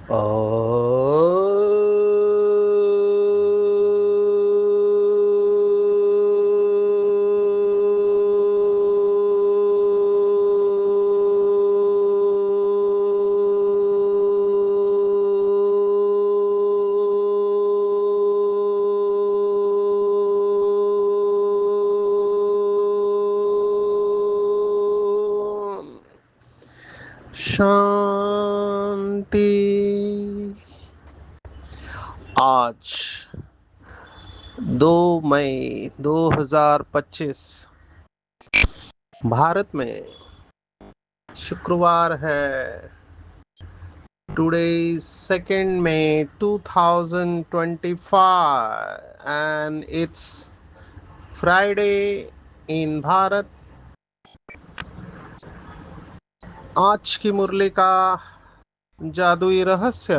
ओ शांति। आज 2 मई 2025 भारत में शुक्रवार है। Today is 2 May 2025 and it's Friday in Bharat. आज की मुरली का जादुई रहस्य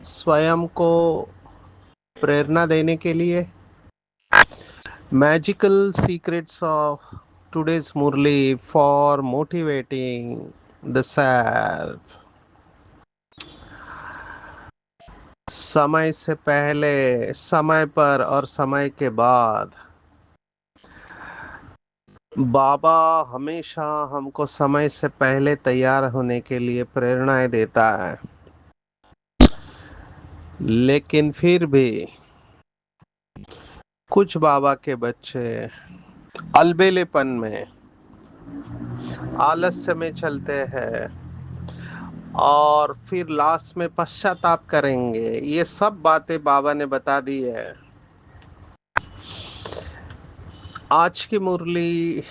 स्वयं को प्रेरणा देने के लिए magical secrets of today's Murli for motivating the self. समय से पहले, समय पर और समय के बाद बाबा हमेशा हमको समय से पहले तैयार होने के लिए प्रेरणाएं देता है। लेकिन फिर भी कुछ बाबा के बच्चे अलबेलेपन में, आलस्य में चलते हैं और फिर लास्ट में पश्चाताप करेंगे। ये सब बातें बाबा ने बता दी है। आज की मुरली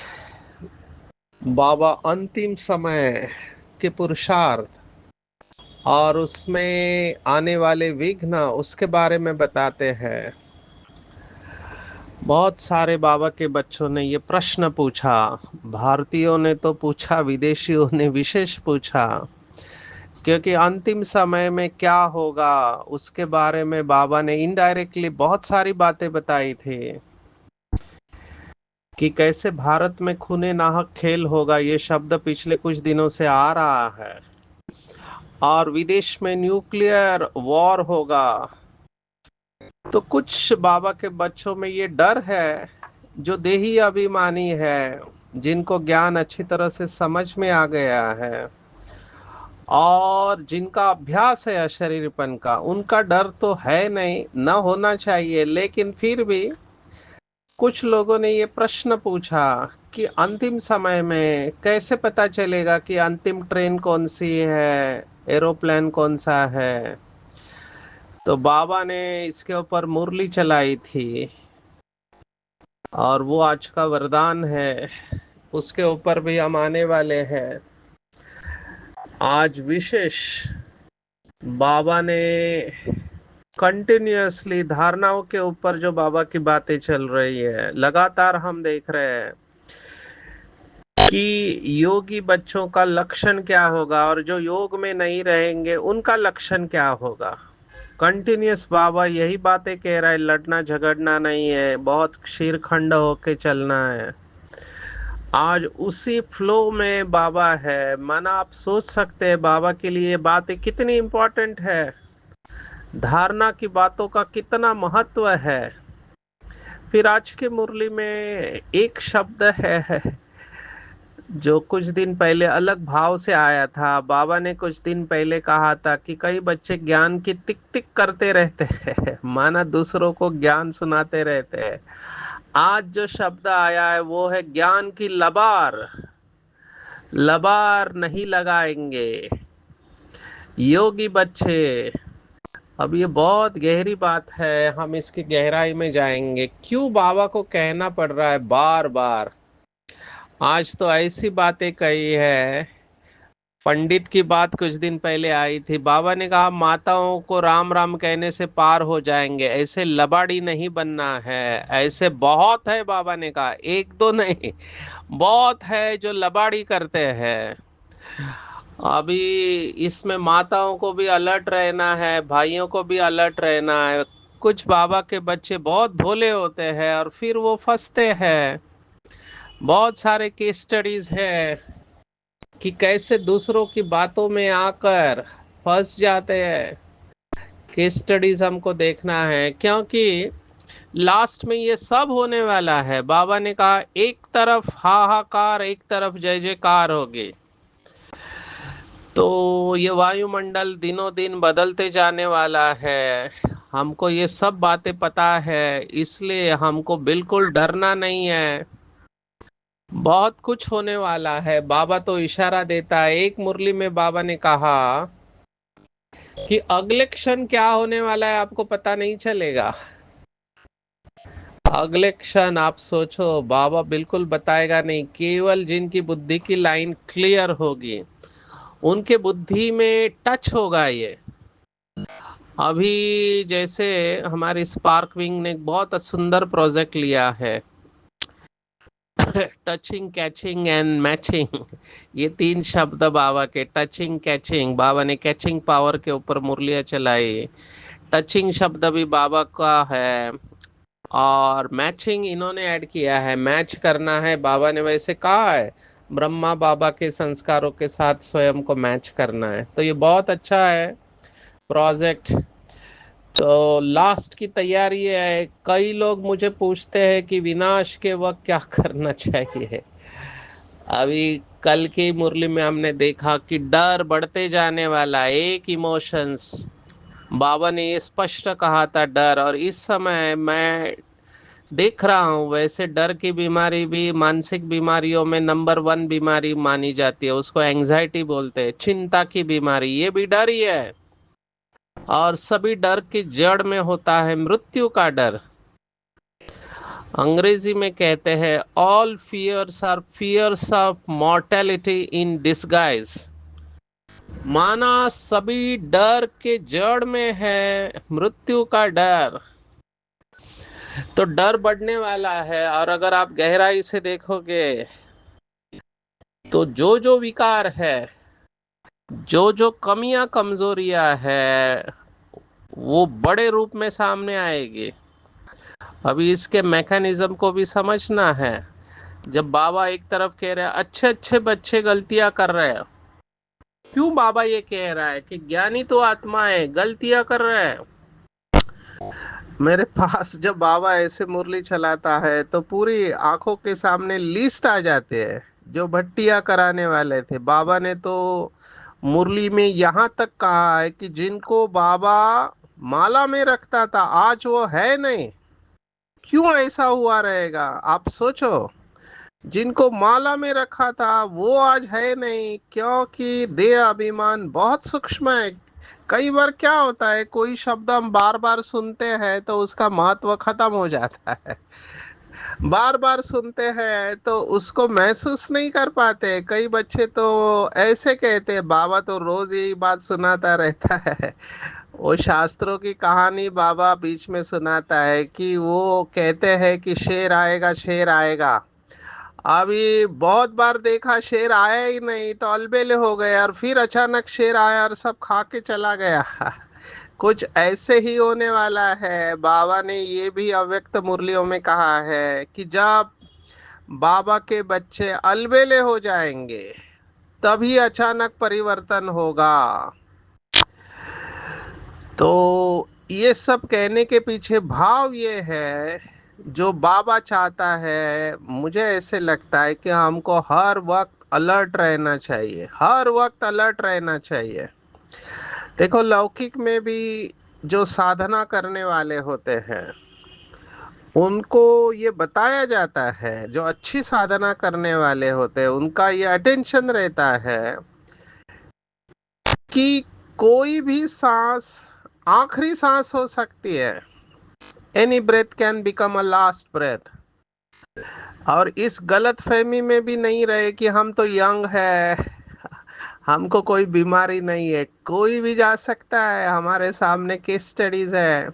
बाबा अंतिम समय के पुरुषार्थ और उसमें आने वाले विघ्न उसके बारे में बताते हैं। बहुत सारे बाबा के बच्चों ने ये प्रश्न पूछा, भारतीयों ने तो पूछा, विदेशियों ने विशेष पूछा, क्योंकि अंतिम समय में क्या होगा उसके बारे में बाबा ने इनडायरेक्टली बहुत सारी बातें बताई थी कि कैसे भारत में खूने नाहक खेल होगा। ये शब्द पिछले कुछ दिनों से आ रहा है। और विदेश में न्यूक्लियर वॉर होगा। तो कुछ बाबा के बच्चों में ये डर है, जो देही अभिमानी है, जिनको ज्ञान अच्छी तरह से समझ में आ गया है और जिनका अभ्यास है अशरीरपन का, उनका डर तो है नहीं, न होना चाहिए। लेकिन फिर भी कुछ लोगों ने ये प्रश्न पूछा कि अंतिम समय में कैसे पता चलेगा कि अंतिम ट्रेन कौन सी है, एरोप्लेन कौन सा है। तो बाबा ने इसके ऊपर मुरली चलाई थी और वो आज का वरदान है। उसके ऊपर भी हम आने वाले हैं। आज विशेष बाबा ने कंटिन्यूअसली धारणाओं के ऊपर जो बाबा की बातें चल रही है, लगातार हम देख रहे हैं कि योगी बच्चों का लक्षण क्या होगा और जो योग में नहीं रहेंगे उनका लक्षण क्या होगा। कंटिन्यूअस बाबा यही बातें कह रहा है, लड़ना झगड़ना नहीं है, बहुत शीरखंड होके चलना है। आज उसी फ्लो में बाबा है। माना आप सोच सकते हैं बाबा के लिए ये बातें कितनी इंपॉर्टेंट है, धारणा की बातों का कितना महत्व है। फिर आज की मुरली में एक शब्द है जो कुछ दिन पहले अलग भाव से आया था। बाबा ने कुछ दिन पहले कहा था कि कई बच्चे ज्ञान की टिक टिक करते रहते हैं, माना दूसरों को ज्ञान सुनाते रहते हैं। आज जो शब्द आया है वो है ज्ञान की लबार। लबार नहीं लगाएंगे योगी बच्चे। अब ये बहुत गहरी बात है, हम इसकी गहराई में जाएंगे। क्यों बाबा को कहना पड़ रहा है बार बार। आज तो ऐसी बातें कही है। पंडित की बात कुछ दिन पहले आई थी। बाबा ने कहा माताओं को राम राम कहने से पार हो जाएंगे, ऐसे लबाड़ी नहीं बनना है। ऐसे बहुत है, बाबा ने कहा, एक दो नहीं, बहुत है जो लबाड़ी करते हैं। अभी इसमें माताओं को भी अलर्ट रहना है, भाइयों को भी अलर्ट रहना है। कुछ बाबा के बच्चे बहुत भोले होते हैं और फिर वो फंसते हैं। बहुत सारे केस स्टडीज है कि कैसे दूसरों की बातों में आकर फंस जाते हैं। केस स्टडीज हमको देखना है, क्योंकि लास्ट में ये सब होने वाला है। बाबा ने कहा एक तरफ हाहाकार, एक तरफ जय जयकार होगी। तो ये वायुमंडल दिनों दिन बदलते जाने वाला है। हमको ये सब बातें पता है, इसलिए हमको बिल्कुल डरना नहीं है। बहुत कुछ होने वाला है। बाबा तो इशारा देता है। एक मुरली में बाबा ने कहा कि अगले क्षण क्या होने वाला है आपको पता नहीं चलेगा। अगले क्षण आप सोचो, बाबा बिल्कुल बताएगा नहीं। केवल जिनकी बुद्धि की लाइन क्लियर होगी, उनके बुद्धि में टच होगा ये। अभी जैसे हमारी स्पार्क विंग ने एक बहुत सुंदर प्रोजेक्ट लिया है, टचिंग कैचिंग एंड मैचिंग। ये तीन शब्द बाबा के, टचिंग कैचिंग। बाबा ने कैचिंग पावर के ऊपर मुरलियां चलाई। टचिंग शब्द भी बाबा का है, और मैचिंग इन्होंने ऐड किया है। मैच करना है, बाबा ने वैसे कहा है, ब्रह्मा बाबा के संस्कारों के साथ स्वयं को मैच करना है। तो ये बहुत अच्छा है प्रोजेक्ट। तो लास्ट की तैयारी है। कई लोग मुझे पूछते हैं कि विनाश के वक्त क्या करना चाहिए। अभी कल की मुरली में हमने देखा कि डर बढ़ते जाने वाला है, एक इमोशंस। बाबा ने ये स्पष्ट कहा था, डर। और इस समय मैं देख रहा हूँ, वैसे डर की बीमारी भी मानसिक बीमारियों में नंबर वन बीमारी मानी जाती है। उसको एंजाइटी बोलते हैं, चिंता की बीमारी। ये भी डर ही है। और सभी डर की जड़ में होता है मृत्यु का डर। अंग्रेजी में कहते हैं all fears are fears of mortality in disguise. माना सभी डर के जड़ में है मृत्यु का डर। तो डर बढ़ने वाला है। और अगर आप गहराई से देखोगे, तो जो जो विकार है, जो जो कमियां कमजोरियां है, वो बड़े रूप में सामने आएगी। अभी इसके मैकेनिज्म को भी समझना है। जब बाबा एक तरफ कह रहे हैं अच्छे अच्छे बच्चे गलतियां कर रहे हैं, क्यों बाबा ये कह रहा है कि ज्ञानी तो आत्मा है, गलतियां कर रहे हैं। मेरे पास जब बाबा ऐसे मुरली चलाता है तो पूरी आंखों के सामने लिस्ट आ जाते हैं जो भट्टियां कराने वाले थे। बाबा ने तो मुरली में यहाँ तक कहा है कि जिनको बाबा माला में रखता था, आज वो है नहीं। क्यों ऐसा हुआ रहेगा आप सोचो। जिनको माला में रखा था वो आज है नहीं, क्योंकि देह अभिमान बहुत सूक्ष्म है। कई बार क्या होता है, कोई शब्द हम बार बार सुनते हैं तो उसका महत्व खत्म हो जाता है। बार बार सुनते हैं तो उसको महसूस नहीं कर पाते। कई बच्चे तो ऐसे कहते हैं, बाबा तो रोज यही बात सुनाता रहता है। वो शास्त्रों की कहानी बाबा बीच में सुनाता है कि वो कहते हैं कि शेर आएगा, शेर आएगा। अभी बहुत बार देखा, शेर आया ही नहीं तो अलबेले हो गए, और फिर अचानक शेर आया और सब खा के चला गया। कुछ ऐसे ही होने वाला है। बाबा ने ये भी अव्यक्त मुरलियों में कहा है कि जब बाबा के बच्चे अलबेले हो जाएंगे, तभी अचानक परिवर्तन होगा। तो ये सब कहने के पीछे भाव ये है, जो बाबा चाहता है, मुझे ऐसे लगता है कि हमको हर वक्त अलर्ट रहना चाहिए, हर वक्त अलर्ट रहना चाहिए। देखो, लौकिक में भी जो साधना करने वाले होते हैं, उनको ये बताया जाता है, जो अच्छी साधना करने वाले होते हैं उनका ये अटेंशन रहता है कि कोई भी सांस आखिरी सांस हो सकती है। Any breath can become a last breath. और इस गलत फहमी में भी नहीं रहे कि हम तो यंग है, हमको कोई बीमारी नहीं है। कोई भी जा सकता है। हमारे सामने केस स्टडीज है।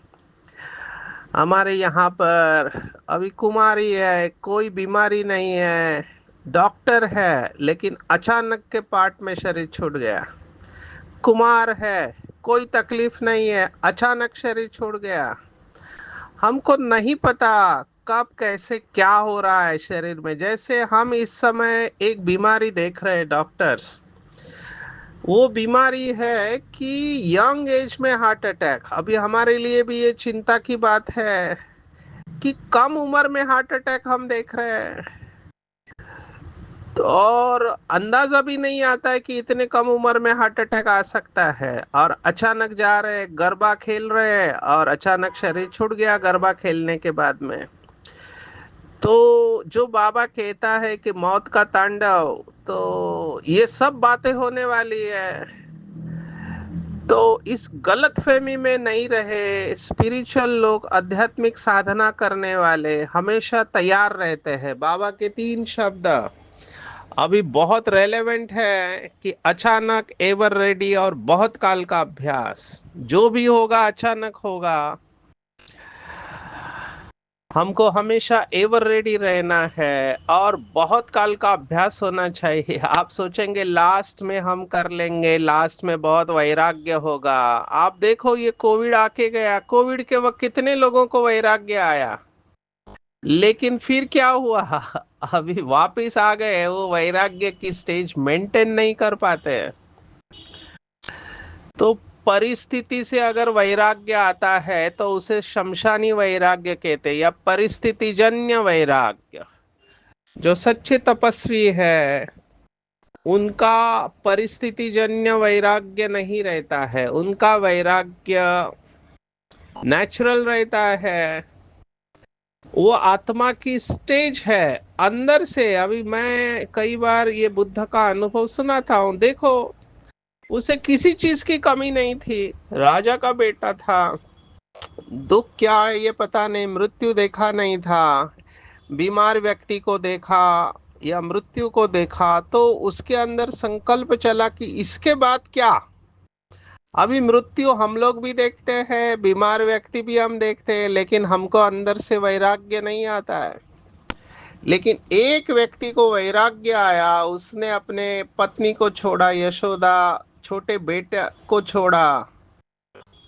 हमारे यहाँ पर अभी कुमारी है, कोई बीमारी नहीं है, डॉक्टर है, लेकिन अचानक के पार्ट में शरीर छूट गया। कुमार है, कोई तकलीफ नहीं है, अचानक शरीर छूट गया। हमको नहीं पता कब कैसे क्या हो रहा है शरीर में। जैसे हम इस समय एक बीमारी देख रहे हैं डॉक्टर्स, वो बीमारी है कि यंग एज में हार्ट अटैक। अभी हमारे लिए भी ये चिंता की बात है कि कम उम्र में हार्ट अटैक हम देख रहे हैं। तो और अंदाजा भी नहीं आता है कि इतने कम उम्र में हार्ट अटैक आ सकता है। और अचानक जा रहे हैं, गरबा खेल रहे हैं और अचानक शरीर छूट गया गरबा खेलने के बाद में। तो जो बाबा कहता है कि मौत का तांडव, तो ये सब बातें होने वाली है। तो इस गलतफहमी में नहीं रहे। स्पिरिचुअल लोग, आध्यात्मिक साधना करने वाले हमेशा तैयार रहते हैं। बाबा के तीन शब्द अभी बहुत रेलेवेंट है कि अचानक, एवर रेडी और बहुत काल का अभ्यास। जो भी होगा अचानक होगा। हमको हमेशा एवर रेडी रहना है और बहुत काल का अभ्यास होना चाहिए। आप सोचेंगे लास्ट में हम कर लेंगे, लास्ट में बहुत वैराग्य होगा। आप देखो, ये कोविड आके गया, कोविड के वक्त कितने लोगों को वैराग्य आया, लेकिन फिर क्या हुआ? अभी वापिस आ गए, वो वैराग्य की स्टेज मेंटेन नहीं कर पाते। तो परिस्थिति से अगर वैराग्य आता है तो उसे शमशानी वैराग्य कहते हैं, या परिस्थिति जन्य वैराग्य। जो सच्चे तपस्वी है उनका परिस्थिति जन्य वैराग्य नहीं रहता है, उनका वैराग्य नेचुरल रहता है। वो आत्मा की स्टेज है अंदर से। अभी मैं कई बार ये बुद्ध का अनुभव सुनाता हूँ। देखो, उसे किसी चीज की कमी नहीं थी, राजा का बेटा था। दुख क्या है ये पता नहीं, मृत्यु देखा नहीं था, बीमार व्यक्ति को देखा या मृत्यु को देखा, तो उसके अंदर संकल्प चला कि इसके बाद क्या। अभी मृत्यु हम लोग भी देखते हैं, बीमार व्यक्ति भी हम देखते हैं, लेकिन हमको अंदर से वैराग्य नहीं आता है। लेकिन एक व्यक्ति को वैराग्य आया, उसने अपने पत्नी को छोड़ा, यशोदा, छोटे बेटे को छोड़ा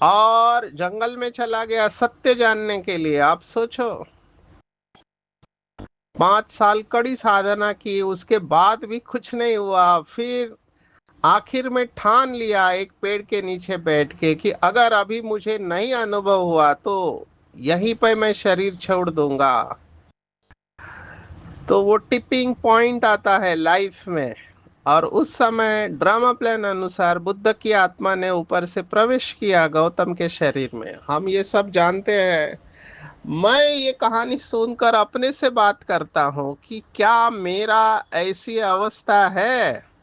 और जंगल में चला गया सत्य जानने के लिए। आप सोचो, 5 साल कड़ी साधना की, उसके बाद भी कुछ नहीं हुआ। फिर आखिर में ठान लिया एक पेड़ के नीचे बैठ के कि अगर अभी मुझे नहीं अनुभव हुआ तो यहीं पे मैं शरीर छोड़ दूंगा। तो वो टिपिंग पॉइंट आता है लाइफ में। और उस समय ड्रामा प्लान अनुसार बुद्ध की आत्मा ने ऊपर से प्रवेश किया गौतम के शरीर में। हम ये सब जानते हैं। मैं ये कहानी सुनकर अपने से बात करता हूँ कि क्या मेरा ऐसी अवस्था है।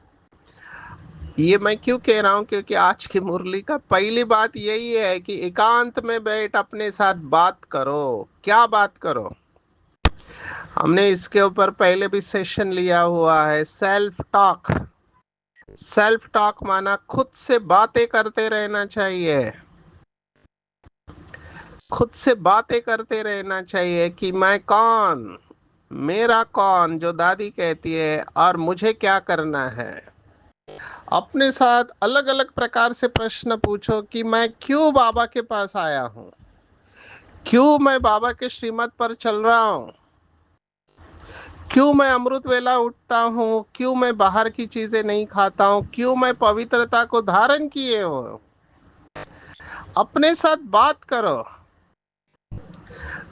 ये मैं क्यों कह रहा हूँ, क्योंकि आज की मुरली का पहली बात यही है कि एकांत में बैठ अपने साथ बात करो। क्या बात करो? हमने इसके ऊपर पहले भी सेशन लिया हुआ है। Self talk. सेल्फ टॉक माना खुद से बातें करते रहना चाहिए। खुद से बातें करते रहना चाहिए कि मैं कौन, मेरा कौन, जो दादी कहती है, और मुझे क्या करना है। अपने साथ अलग अलग प्रकार से प्रश्न पूछो कि मैं क्यों बाबा के पास आया हूँ, क्यों मैं बाबा के श्रीमत पर चल रहा हूँ, क्यों मैं अमृत वेला उठता हूँ, क्यों मैं बाहर की चीजें नहीं खाता हूँ, क्यों मैं पवित्रता को धारण किए हूँ। अपने साथ बात करो।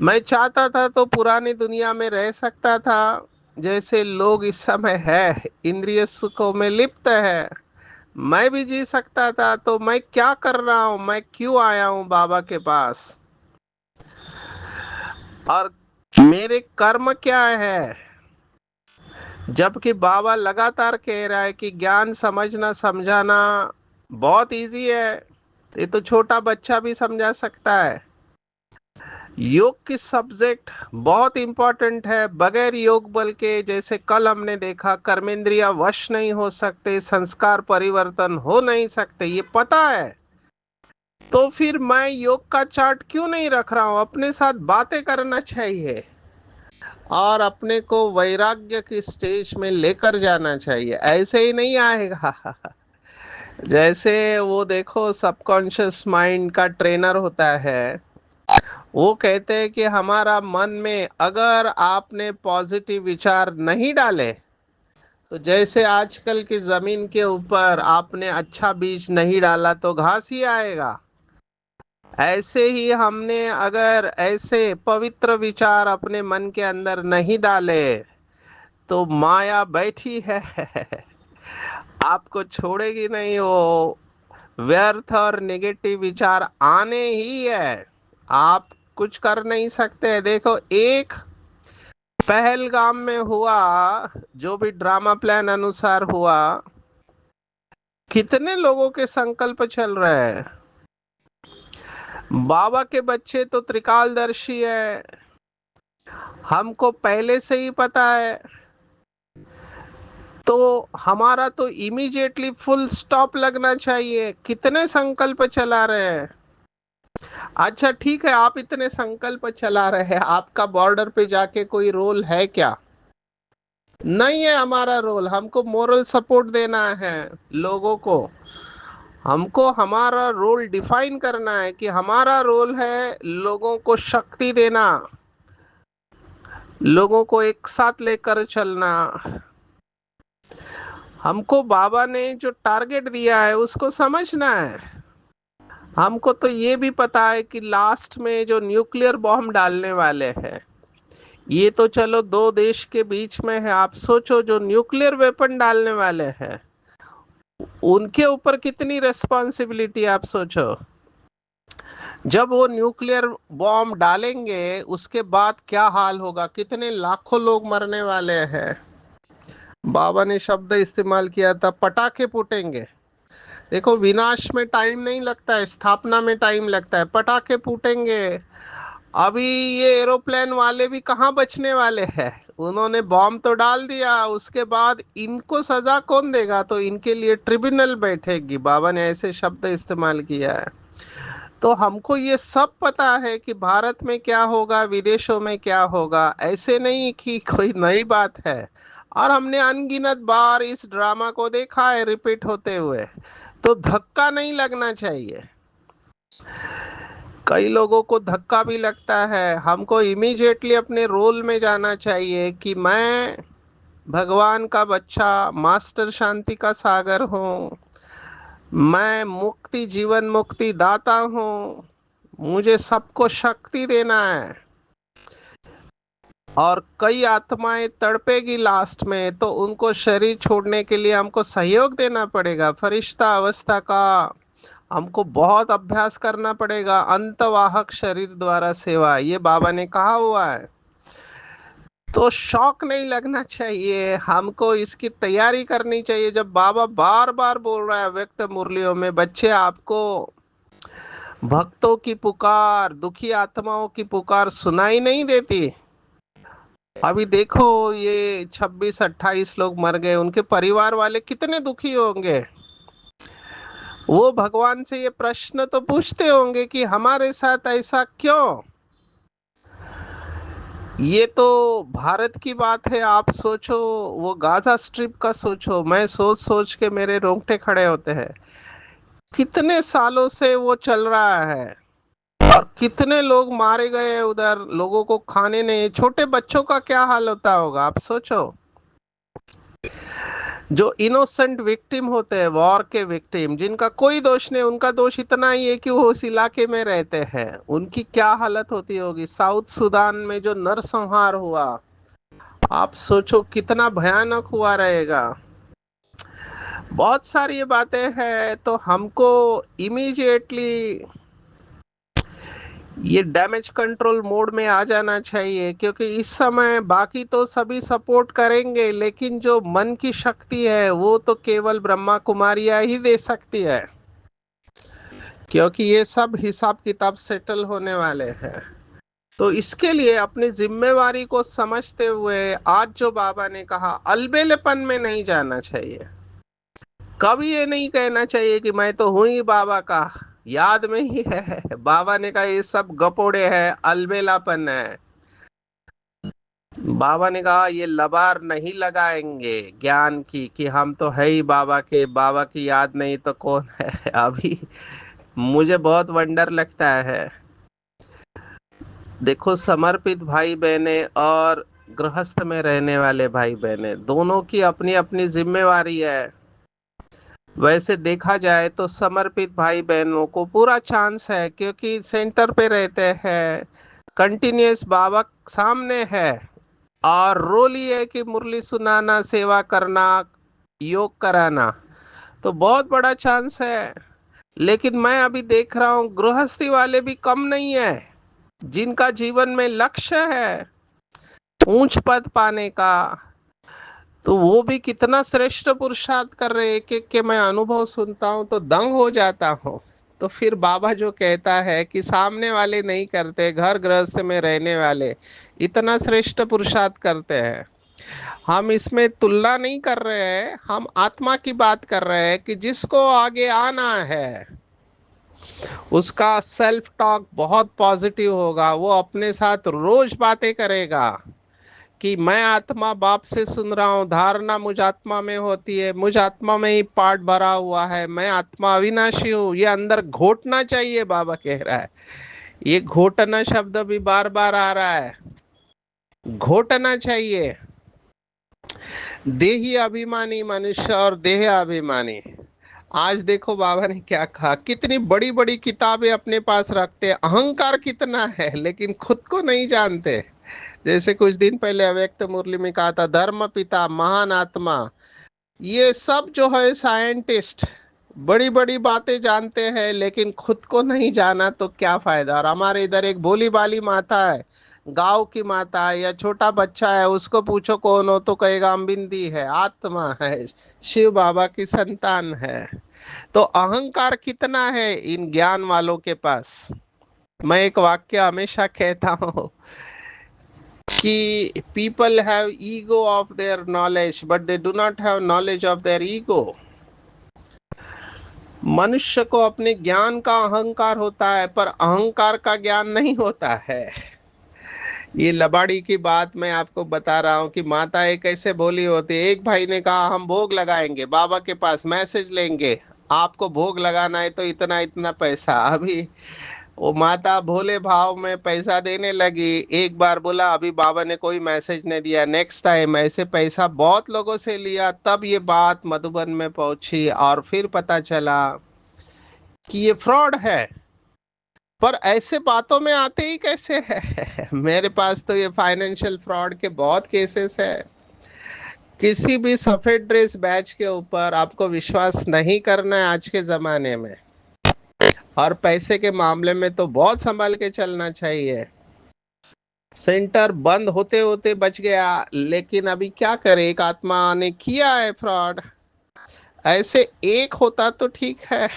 मैं चाहता था तो पुरानी दुनिया में रह सकता था, जैसे लोग इस समय है, इंद्रिय सुखों में लिप्त है। मैं भी जी सकता था। तो मैं क्या कर रहा हूँ, मैं क्यों आया हूँ बाबा के पास, और मेरे कर्म क्या है। जबकि बाबा लगातार कह रहा है कि ज्ञान समझना समझाना बहुत इजी है, ये तो छोटा बच्चा भी समझा सकता है। योग की सब्जेक्ट बहुत इंपॉर्टेंट है। बगैर योग बल के, जैसे कल हमने देखा, कर्मेंद्रिया वश नहीं हो सकते, संस्कार परिवर्तन हो नहीं सकते, ये पता है। तो फिर मैं योग का चार्ट क्यों नहीं रख रहा हूँ? अपने साथ बातें करना चाहिए और अपने को वैराग्य की स्टेज में लेकर जाना चाहिए। ऐसे ही नहीं आएगा। जैसे वो देखो, सबकॉन्शियस माइंड का ट्रेनर होता है, वो कहते हैं कि हमारा मन में अगर आपने पॉजिटिव विचार नहीं डाले, तो जैसे आजकल की जमीन के ऊपर आपने अच्छा बीज नहीं डाला तो घास ही आएगा, ऐसे ही हमने अगर ऐसे पवित्र विचार अपने मन के अंदर नहीं डाले तो माया बैठी है आपको छोड़ेगी नहीं। वो व्यर्थ और नेगेटिव विचार आने ही है, आप कुछ कर नहीं सकते। देखो, एक पहलगाम में हुआ, जो भी ड्रामा प्लान अनुसार हुआ, कितने लोगों के संकल्प चल रहे हैं। बाबा के बच्चे तो त्रिकालदर्शी है, हमको पहले से ही पता है, तो हमारा तो इमीडिएटली फुल स्टॉप लगना चाहिए। कितने संकल्प चला रहे हैं। अच्छा ठीक है, आप इतने संकल्प चला रहे हैं, आपका बॉर्डर पे जाके कोई रोल है क्या? नहीं है हमारा रोल। हमको मोरल सपोर्ट देना है लोगों को। हमको हमारा रोल डिफाइन करना है कि हमारा रोल है लोगों को शक्ति देना, लोगों को एक साथ लेकर चलना। हमको बाबा ने जो टारगेट दिया है उसको समझना है। हमको तो ये भी पता है कि लास्ट में जो न्यूक्लियर बॉम्ब डालने वाले हैं, ये तो चलो दो देश के बीच में है। आप सोचो, जो न्यूक्लियर वेपन डालने वाले हैं उनके ऊपर कितनी रिस्पॉन्सिबिलिटी, आप सोचो। जब वो न्यूक्लियर बॉम्ब डालेंगे उसके बाद क्या हाल होगा, कितने लाखों लोग मरने वाले हैं। बाबा ने शब्द इस्तेमाल किया था, पटाखे फूटेंगे। देखो, विनाश में टाइम नहीं लगता है, स्थापना में टाइम लगता है। पटाखे फूटेंगे। अभी ये एरोप्लेन वाले भी कहाँ बचने वाले हैं। उन्होंने बॉम्ब तो डाल दिया, उसके बाद इनको सजा कौन देगा? तो इनके लिए ट्रिब्यूनल बैठेगी। बाबा ने ऐसे शब्द इस्तेमाल किया है। तो हमको ये सब पता है कि भारत में क्या होगा, विदेशों में क्या होगा। ऐसे नहीं कि कोई नई बात है। और हमने अनगिनत बार इस ड्रामा को देखा है रिपीट होते हुए, तो धक्का नहीं लगना चाहिए। कई लोगों को धक्का भी लगता है। हमको इमीडिएटली अपने रोल में जाना चाहिए कि मैं भगवान का बच्चा, मास्टर शांति का सागर हूँ, मैं मुक्ति, जीवन मुक्ति दाता हूँ, मुझे सबको शक्ति देना है। और कई आत्माएं तड़पेगी लास्ट में, तो उनको शरीर छोड़ने के लिए हमको सहयोग देना पड़ेगा। फरिश्ता अवस्था का हमको बहुत अभ्यास करना पड़ेगा। अंतवाहक शरीर द्वारा सेवा, ये बाबा ने कहा हुआ है। तो शौक नहीं लगना चाहिए, हमको इसकी तैयारी करनी चाहिए। जब बाबा बार बार बोल रहा है व्यक्त मुरलियों में, बच्चे आपको भक्तों की पुकार, दुखी आत्माओं की पुकार सुनाई नहीं देती। अभी देखो, ये 26-28 लोग मर गए, उनके परिवार वाले कितने दुखी होंगे। वो भगवान से ये प्रश्न तो पूछते होंगे कि हमारे साथ ऐसा क्यों। ये तो भारत की बात है। आप सोचो, वो गाजा स्ट्रिप का सोचो। मैं सोच सोच के मेरे रोंगटे खड़े होते हैं। कितने सालों से वो चल रहा है और कितने लोग मारे गए हैं उधर। लोगों को खाने नहीं, छोटे बच्चों का क्या हाल होता होगा, आप सोचो। जो इनोसेंट विक्टिम होते हैं, वॉर के विक्टिम, जिनका कोई दोष नहीं, उनका दोष इतना ही है कि वो उस इलाके में रहते हैं, उनकी क्या हालत होती होगी। साउथ सुडान में जो नरसंहार हुआ, आप सोचो कितना भयानक हुआ रहेगा। बहुत सारी ये बातें हैं, तो हमको इमीडिएटली ये डैमेज कंट्रोल मोड में आ जाना चाहिए। क्योंकि इस समय बाकी तो सभी सपोर्ट करेंगे, लेकिन जो मन की शक्ति है वो तो केवल ब्रह्मा कुमारियां ही दे सकती है। क्योंकि ये सब हिसाब किताब सेटल होने वाले हैं। तो इसके लिए अपनी जिम्मेवारी को समझते हुए आज जो बाबा ने कहा, अलबेलेपन में नहीं जाना चाहिए। कभी ये नहीं कहना चाहिए कि मैं तो हूं ही बाबा का, याद में ही है। बाबा ने कहा ये सब गपोड़े हैं, अलबेलापन है। बाबा ने कहा ये लबार नहीं लगाएंगे ज्ञान की कि हम तो है ही बाबा के, बाबा की याद नहीं तो कौन है। अभी मुझे बहुत वंडर लगता है। देखो, समर्पित भाई बहने और गृहस्थ में रहने वाले भाई बहने, दोनों की अपनी अपनी जिम्मेवारी है। वैसे देखा जाए तो समर्पित भाई बहनों को पूरा चांस है, क्योंकि सेंटर पे रहते हैं, कंटिन्यूअस बाबा सामने है, और रोल ही है कि मुरली सुनाना, सेवा करना, योग कराना, तो बहुत बड़ा चांस है। लेकिन मैं अभी देख रहा हूँ गृहस्थी वाले भी कम नहीं है, जिनका जीवन में लक्ष्य है ऊंच पद पाने का, तो वो भी कितना श्रेष्ठ पुरुषार्थ कर रहे हैं। एक एक के मैं अनुभव सुनता हूँ तो दंग हो जाता हूँ। तो फिर बाबा जो कहता है कि सामने वाले नहीं करते, घर गृहस्थ में रहने वाले इतना श्रेष्ठ पुरुषार्थ करते हैं, हम इसमें तुलना नहीं कर रहे हैं, हम आत्मा की बात कर रहे हैं कि जिसको आगे आना है उसका सेल्फ टॉक बहुत पॉजिटिव होगा, वो अपने साथ रोज बातें करेगा कि मैं आत्मा बाप से सुन रहा हूँ, धारणा मुझ आत्मा में होती है, मुझ आत्मा में ही पार्ट भरा हुआ है, मैं आत्मा अविनाशी हूँ, ये अंदर घोटना चाहिए, बाबा कह रहा है। ये घोटना शब्द भी बार बार आ रहा है, घोटना चाहिए। देही अभिमानी मनुष्य और देह अभिमानी, आज देखो बाबा ने क्या कहा, कितनी बड़ी बड़ी किताबें अपने पास रखते, अहंकार कितना है, लेकिन खुद को नहीं जानते। जैसे कुछ दिन पहले अव्यक्त मुरली में कहा था, धर्म पिता, महान आत्मा, ये सब जो है साइंटिस्ट बड़ी बड़ी बातें जानते हैं, लेकिन खुद को नहीं जाना तो क्या फायदा। और हमारे इधर एक भोली भाली माता है, गांव की माता है, या छोटा बच्चा है, उसको पूछो कौन हो तो कहेगा हम बिंदी है, आत्मा है, शिव बाबा की संतान है। तो अहंकार कितना है इन ज्ञान वालों के पास। मैं एक वाक्य हमेशा कहता हूँ कि people have ego of their knowledge but they do not have knowledge of their ego. मनुष्य को अपने ज्ञान का अहंकार होता है, पर अहंकार का ज्ञान नहीं होता है। ये लबाड़ी की बात मैं आपको बता रहा हूँ कि माता एक ऐसे बोली होती है। एक भाई ने कहा हम भोग लगाएंगे, बाबा के पास मैसेज लेंगे, आपको भोग लगाना है तो इतना इतना पैसा। अभी वो माता भोले भाव में पैसा देने लगी, एक बार बोला अभी बाबा ने कोई मैसेज नहीं दिया, नेक्स्ट टाइम ऐसे पैसा बहुत लोगों से लिया, तब ये बात मधुबन में पहुंची और फिर पता चला कि ये फ्रॉड है। पर ऐसे बातों में आते ही कैसे है मेरे पास तो ये फाइनेंशियल फ्रॉड के बहुत केसेस है। किसी भी सफेद ड्रेस बैच के ऊपर आपको विश्वास नहीं करना है आज के जमाने में, और पैसे के मामले में तो बहुत संभाल के चलना चाहिए। सेंटर बंद होते होते बच गया, लेकिन अभी क्या करे, एक आत्मा ने किया है फ्रॉड। ऐसे एक होता तो ठीक है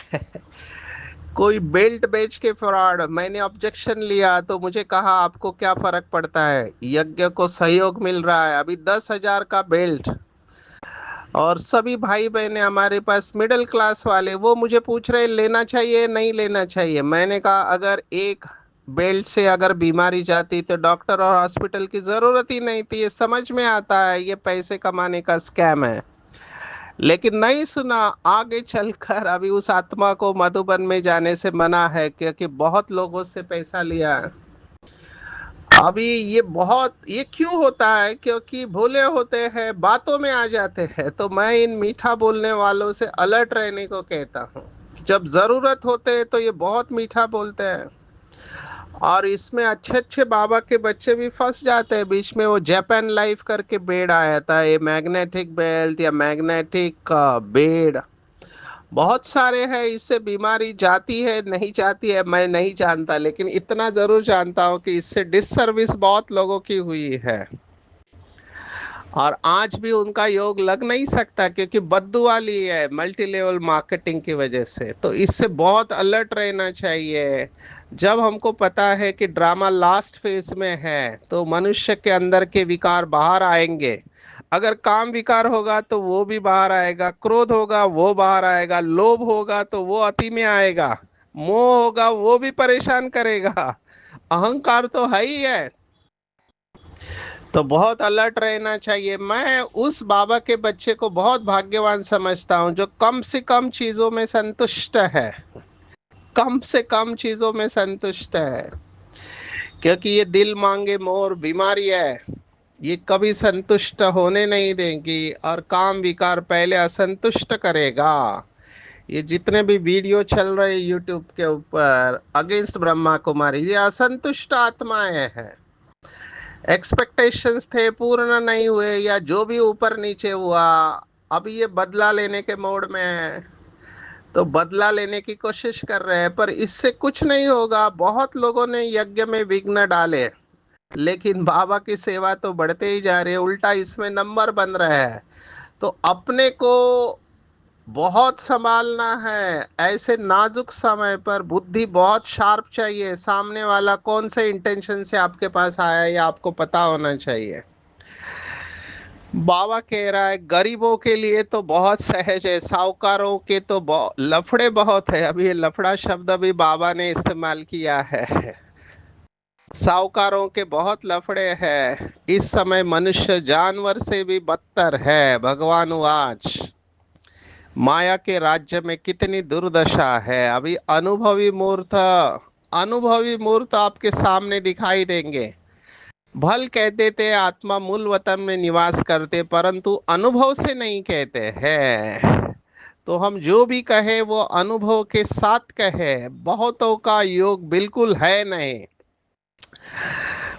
कोई बेल्ट बेच के फ्रॉड, मैंने ऑब्जेक्शन लिया तो मुझे कहा आपको क्या फर्क पड़ता है, यज्ञ को सहयोग मिल रहा है, अभी 10,000 का बेल्ट। और सभी भाई बहने हमारे पास मिडिल क्लास वाले, वो मुझे पूछ रहे लेना चाहिए नहीं लेना चाहिए। मैंने कहा अगर एक बेल्ट से अगर बीमारी जाती तो डॉक्टर और हॉस्पिटल की जरूरत ही नहीं थी। ये समझ में आता है ये पैसे कमाने का स्कैम है, लेकिन नहीं सुना। आगे चलकर अभी उस आत्मा को मधुबन में जाने से मना है, क्योंकि बहुत लोगों से पैसा लिया है। अभी ये क्यों होता है, क्योंकि भोले होते हैं, बातों में आ जाते हैं। तो मैं इन मीठा बोलने वालों से अलर्ट रहने को कहता हूँ। जब जरूरत होते हैं तो ये बहुत मीठा बोलते हैं, और इसमें अच्छे अच्छे बाबा के बच्चे भी फंस जाते हैं बीच में। वो जापान लाइफ करके बेड आया था, ये मैग्नेटिक बेल्ट या मैग्नेटिक बेड, बहुत सारे हैं। इससे बीमारी जाती है नहीं जाती है मैं नहीं जानता, लेकिन इतना जरूर जानता हूँ कि इससे डिससर्विस बहुत लोगों की हुई है, और आज भी उनका योग लग नहीं सकता, क्योंकि बद्दुआ ली है मल्टी लेवल मार्केटिंग की वजह से। तो इससे बहुत अलर्ट रहना चाहिए। जब हमको पता है कि ड्रामा लास्ट फेज में है, तो मनुष्य के अंदर के विकार बाहर आएंगे। अगर काम विकार होगा तो वो भी बाहर आएगा, क्रोध होगा वो बाहर आएगा, लोभ होगा तो वो अति में आएगा, मोह होगा वो भी परेशान करेगा, अहंकार तो है ही है। तो बहुत अलर्ट रहना चाहिए। मैं उस बाबा के बच्चे को बहुत भाग्यवान समझता हूँ जो कम से कम चीजों में संतुष्ट है, कम से कम चीजों में संतुष्ट है। क्योंकि ये दिल मांगे मोर बीमारी है, ये कभी संतुष्ट होने नहीं देंगी और काम विकार पहले असंतुष्ट करेगा। ये जितने भी वीडियो चल रहे यूट्यूब के ऊपर अगेंस्ट ब्रह्मा कुमारी, ये असंतुष्ट आत्माएं हैं। एक्सपेक्टेशंस थे, पूर्ण नहीं हुए, या जो भी ऊपर नीचे हुआ, अभी ये बदला लेने के मोड में है। तो बदला लेने की कोशिश कर रहे हैं, पर इससे कुछ नहीं होगा। बहुत लोगों ने यज्ञ में विघ्न डाले, लेकिन बाबा की सेवा तो बढ़ते ही जा रही है, उल्टा इसमें नंबर बन रहे हैं। तो अपने को बहुत संभालना है। ऐसे नाजुक समय पर बुद्धि बहुत शार्प चाहिए। सामने वाला कौन से इंटेंशन से आपके पास आया है, ये आपको पता होना चाहिए। बाबा कह रहा है गरीबों के लिए तो बहुत सहज है, साहूकारों के तो लफड़े बहुत है। अभी ये लफड़ा शब्द भी बाबा ने इस्तेमाल किया है। साहूकारों के बहुत लफड़े हैं। इस समय मनुष्य जानवर से भी बदतर है। भगवान वाच, माया के राज्य में कितनी दुर्दशा है। अभी अनुभवी मूर्त आपके सामने दिखाई देंगे। भल कहते थे आत्मा मूल वतन में निवास करते, परंतु अनुभव से नहीं कहते हैं। तो हम जो भी कहे वो अनुभव के साथ कहे। बहुतों का योग बिल्कुल है नहीं।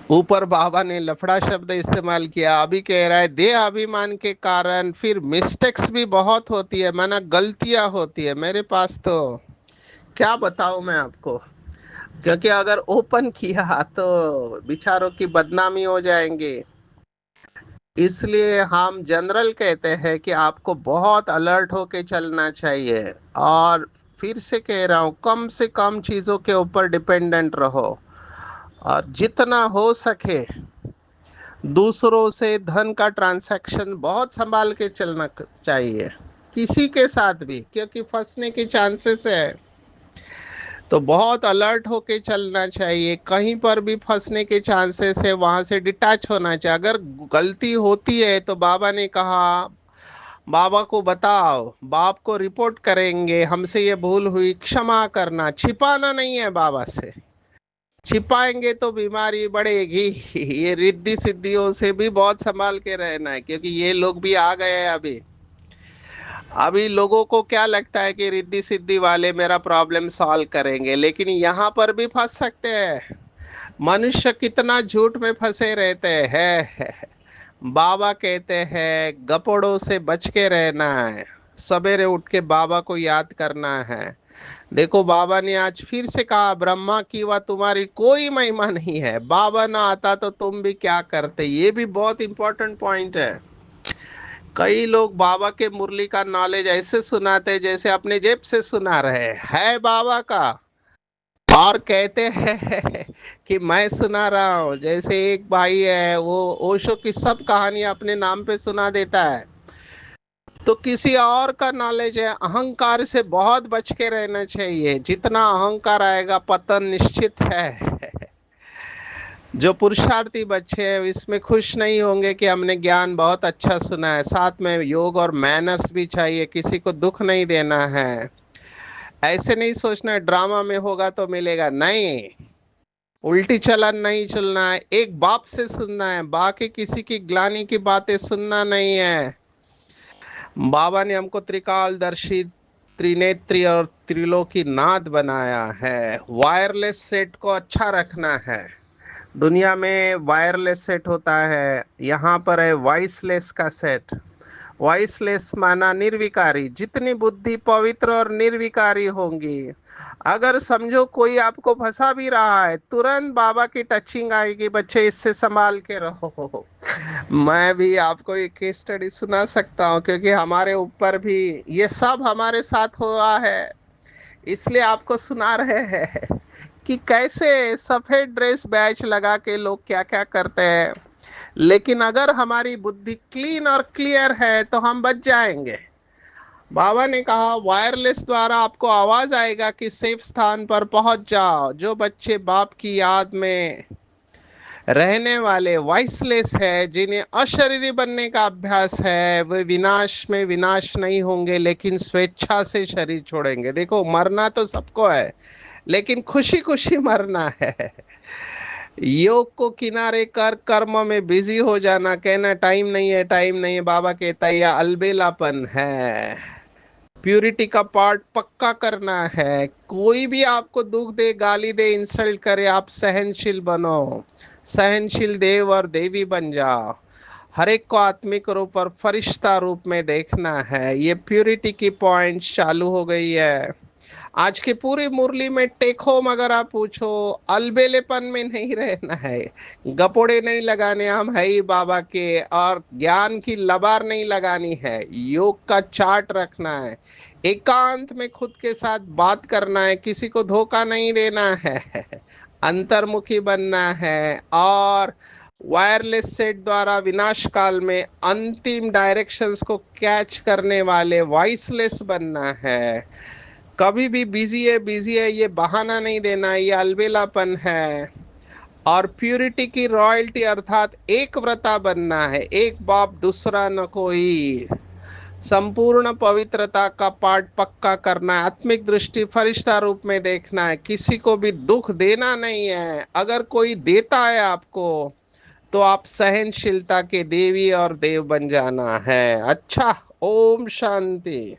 ऊपर बाबा ने लफड़ा शब्द इस्तेमाल किया, अभी कह रहा है देह अभिमान के कारण फिर मिस्टेक्स भी बहुत होती है, माना गलतियां होती है। मेरे पास तो क्या बताऊं मैं आपको, क्योंकि अगर ओपन किया तो बिचारों की बदनामी हो जाएंगी। इसलिए हम जनरल कहते हैं कि आपको बहुत अलर्ट होके चलना चाहिए। और फिर से कह रहा हूँ, कम से कम चीज़ों के ऊपर डिपेंडेंट रहो, और जितना हो सके दूसरों से धन का ट्रांसैक्शन बहुत संभाल के चलना चाहिए, किसी के साथ भी, क्योंकि फंसने के चांसेस है। तो बहुत अलर्ट होके चलना चाहिए। कहीं पर भी फंसने के चांसेस है, वहां से डिटैच होना चाहिए। अगर गलती होती है तो बाबा ने कहा बाबा को बताओ, बाप को रिपोर्ट करेंगे, हमसे ये भूल हुई, क्षमा करना। छिपाना नहीं है बाबा से। छिपाएंगे तो बीमारी बढ़ेगी। ये रिद्धि सिद्धियों से भी बहुत संभाल के रहना है, क्योंकि ये लोग भी आ गए हैं अभी। अभी लोगों को क्या लगता है कि रिद्धि सिद्धि वाले मेरा प्रॉब्लम सॉल्व करेंगे, लेकिन यहाँ पर भी फंस सकते हैं। मनुष्य कितना झूठ में फंसे रहते हैं। बाबा कहते हैं गपड़ों से बच के रहना है, सवेरे उठ के बाबा को याद करना है। देखो बाबा ने आज फिर से कहा ब्रह्मा की व तुम्हारी कोई महिमा नहीं है, बाबा ना आता तो तुम भी क्या करते। ये भी बहुत इंपॉर्टेंट पॉइंट है। कई लोग बाबा के मुरली का नॉलेज ऐसे सुनाते जैसे अपने जेब से सुना रहे है बाबा का, और कहते हैं कि मैं सुना रहा हूँ। जैसे एक भाई है, वो ओशो की सब कहानियां अपने नाम पे सुना देता है। तो किसी और का नॉलेज है। अहंकार से बहुत बच के रहना चाहिए। जितना अहंकार आएगा पतन निश्चित है। जो पुरुषार्थी बच्चे हैं इसमें खुश नहीं होंगे कि हमने ज्ञान बहुत अच्छा सुना है, साथ में योग और मैनर्स भी चाहिए, किसी को दुख नहीं देना है। ऐसे नहीं सोचना है ड्रामा में होगा तो मिलेगा, नहीं। उल्टी चलन नहीं चलना है, एक बाप से सुनना है, बाकी किसी की ग्लानी की बातें सुनना नहीं है। बाबा ने हमको त्रिकालदर्शी, त्रिनेत्री और त्रिलोकी नाथ बनाया है। वायरलेस सेट को अच्छा रखना है। दुनिया में वायरलेस सेट होता है, यहाँ पर है वॉइसलेस का सेट। वॉइसलेस माना निर्विकारी। जितनी बुद्धि पवित्र और निर्विकारी होंगी, अगर समझो कोई आपको फंसा भी रहा है, तुरंत बाबा की टचिंग आएगी, बच्चे इससे संभाल के रहो। मैं भी आपको एक केस स्टडी सुना सकता हूँ, क्योंकि हमारे ऊपर भी ये सब हमारे साथ हुआ है, इसलिए आपको सुना रहे हैं कि कैसे सफेद ड्रेस बैच लगा के लोग क्या क्या करते हैं। लेकिन अगर हमारी बुद्धि क्लीन और क्लियर है तो हम बच जाएंगे। बाबा ने कहा वायरलेस द्वारा आपको आवाज आएगा कि सेफ स्थान पर पहुंच जाओ। जो बच्चे बाप की याद में रहने वाले वॉइसलेस है, जिन्हें अशरीरी बनने का अभ्यास है, वे विनाश में विनाश नहीं होंगे, लेकिन स्वेच्छा से शरीर छोड़ेंगे। देखो मरना तो सबको है, लेकिन खुशी खुशी मरना है। योग को किनारे कर कर्म में बिजी हो जाना, कहना टाइम नहीं है, टाइम नहीं है, बाबा कहता है यह अलबेलापन है। प्यूरिटी का पार्ट पक्का करना है। कोई भी आपको दुख दे, गाली दे, इंसल्ट करे, आप सहनशील बनो। सहनशील देव और देवी बन जाओ। हर एक को आत्मिक रूप और फरिश्ता रूप में देखना है। ये प्यूरिटी की पॉइंट चालू हो गई है। आज की पूरी मुरली में टेक होम अगर आप पूछो, अलबेलेपन में नहीं रहना है, गपोड़े नहीं लगाने, हम है ही बाबा के, और ज्ञान की लबार नहीं लगानी है, योग का चार्ट रखना है, एकांत में खुद के साथ बात करना है, किसी को धोखा नहीं देना है, अंतर्मुखी बनना है, और वायरलेस सेट द्वारा विनाश काल में अंतिम डायरेक्शंस को कैच करने वाले वॉइसलेस बनना है। कभी भी बिजी है ये बहाना नहीं देना, ये अलबेलापन है। और प्यूरिटी की रॉयल्टी अर्थात एक व्रता बनना है, एक बाप दूसरा न कोई। संपूर्ण पवित्रता का पाठ पक्का करना है, आत्मिक दृष्टि फरिश्ता रूप में देखना है, किसी को भी दुख देना नहीं है। अगर कोई देता है आपको, तो आप सहनशीलता के देवी और देव बन जाना है। अच्छा, ओम शांति।